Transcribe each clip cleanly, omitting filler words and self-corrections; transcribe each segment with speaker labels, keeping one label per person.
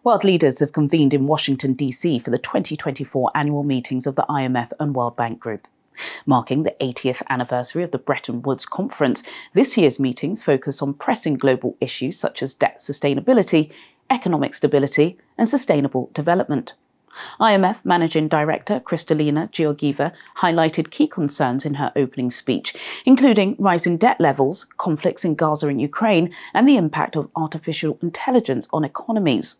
Speaker 1: World leaders have convened in Washington, D.C. for the 2024 annual meetings of the IMF and World Bank Group. Marking the 80th anniversary of the Bretton Woods Conference, this year's meetings focus on pressing global issues such as debt sustainability, economic stability, and sustainable development. IMF Managing Director Kristalina Georgieva highlighted key concerns in her opening speech, including rising debt levels, conflicts in Gaza and Ukraine, and the impact of artificial intelligence on economies.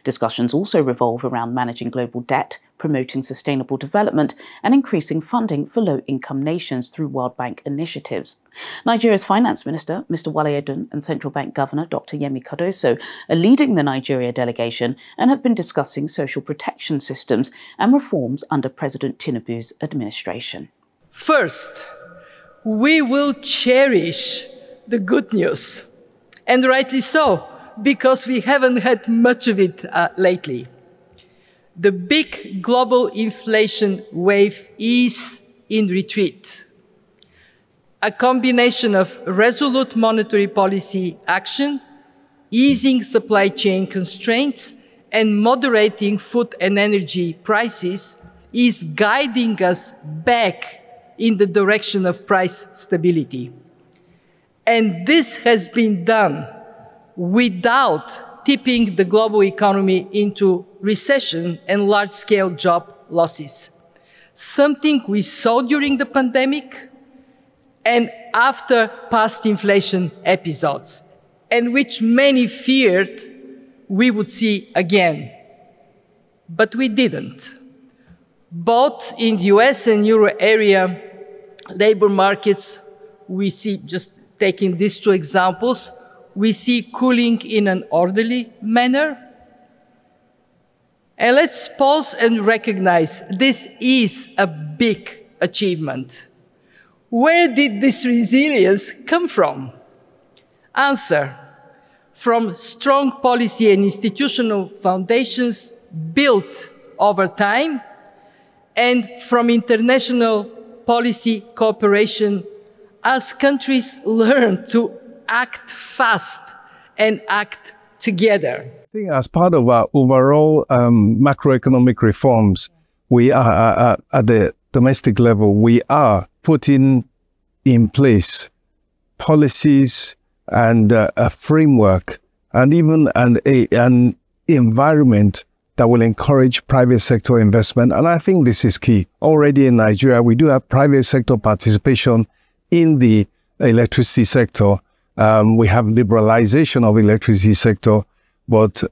Speaker 1: Discussions also revolve around managing global debt, promoting sustainable development, and increasing funding for low-income nations through World Bank initiatives. Nigeria's Finance Minister, Mr. Wale Edun, and Central Bank Governor, Dr. Yemi Cardoso, are leading the Nigeria delegation and have been discussing social protection systems and reforms under President Tinubu's administration.
Speaker 2: First, we will cherish the good news, and rightly so, because we haven't had much of it lately. The big global inflation wave is in retreat. A combination of resolute monetary policy action, easing supply chain constraints, and moderating food and energy prices is guiding us back in the direction of price stability. And this has been done without tipping the global economy into recession and large-scale job losses, something we saw during the pandemic and after past inflation episodes, and which many feared we would see again. But we didn't. Both in the US and Euro area labor markets, we see, just taking these two examples, we see cooling in an orderly manner. And let's pause and recognize this is a big achievement. Where did this resilience come from? Answer: from strong policy and institutional foundations built over time, and from international policy cooperation as countries learn to act fast and act together.
Speaker 3: I think as part of our overall macroeconomic reforms, we are at the domestic level, we are putting in place policies and a framework and even an environment that will encourage private sector investment. And I think this is key. Already in Nigeria, we do have private sector participation in the electricity sector. We have liberalization of electricity sector, but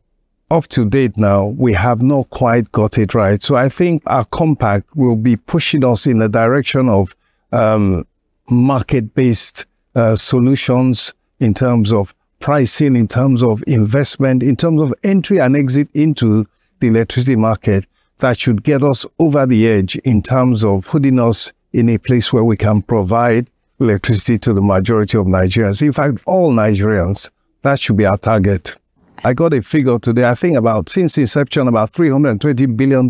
Speaker 3: up to date now, we have not quite got it right. So I think our compact will be pushing us in the direction of market-based solutions in terms of pricing, in terms of investment, in terms of entry and exit into the electricity market that should get us over the edge in terms of putting us in a place where we can provide electricity to the majority of Nigerians. In fact, all Nigerians, that should be our target. I got a figure today, I think since inception, about $320 billion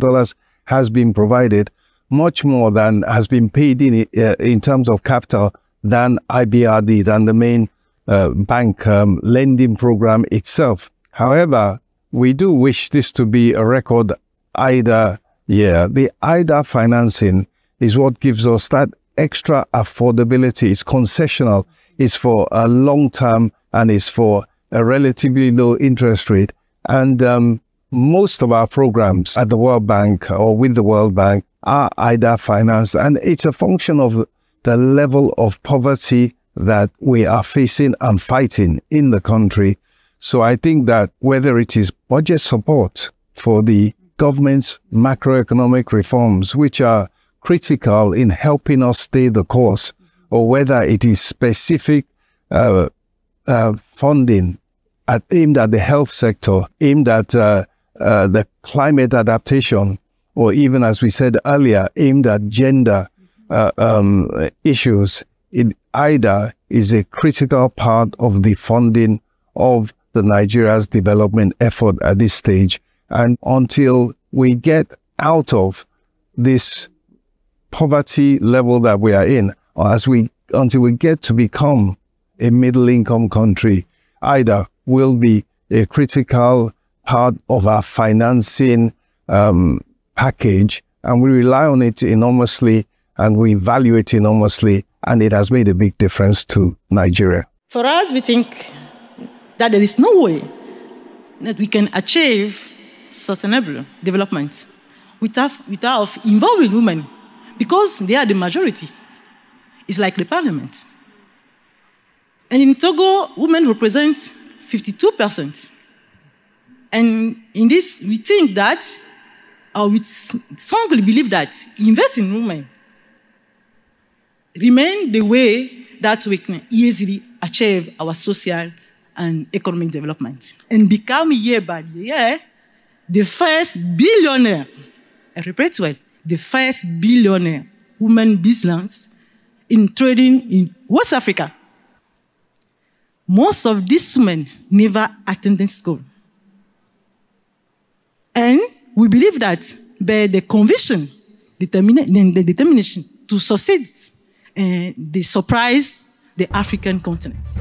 Speaker 3: has been provided, much more than has been paid in terms of capital than IBRD, than the main bank lending program itself. However, we do wish this to be a record IDA year. The IDA financing is what gives us that extra affordability. It's concessional, it's for a long term, and it's for a relatively low interest rate. And most of our programs at the World Bank or with the World Bank are IDA financed, and it's a function of the level of poverty that we are facing and fighting in the country. So I think that whether it is budget support for the government's macroeconomic reforms, which are critical in helping us stay the course, or whether it is specific funding aimed at the health sector, aimed at the climate adaptation, or even, as we said earlier, aimed at gender issues, IDA is a critical part of the funding of the Nigeria's development effort at this stage. And until we get out of this poverty level that we are in, or until we get to become a middle-income country, IDA will be a critical part of our financing package, and we rely on it enormously, and we value it enormously, and it has made a big difference to Nigeria.
Speaker 4: For us, we think that there is no way that we can achieve sustainable development without involving women, because they are the majority. It's like the parliament. And in Togo, women represent 52%. And in this, we think that, or we strongly believe that investing in women remain the way that we can easily achieve our social and economic development and become year by year the first billionaire, I repeat well, the first billionaire woman business in trading in West Africa. Most of these women never attended school. And we believe that by the conviction, the determination to succeed, they surprise the African continent.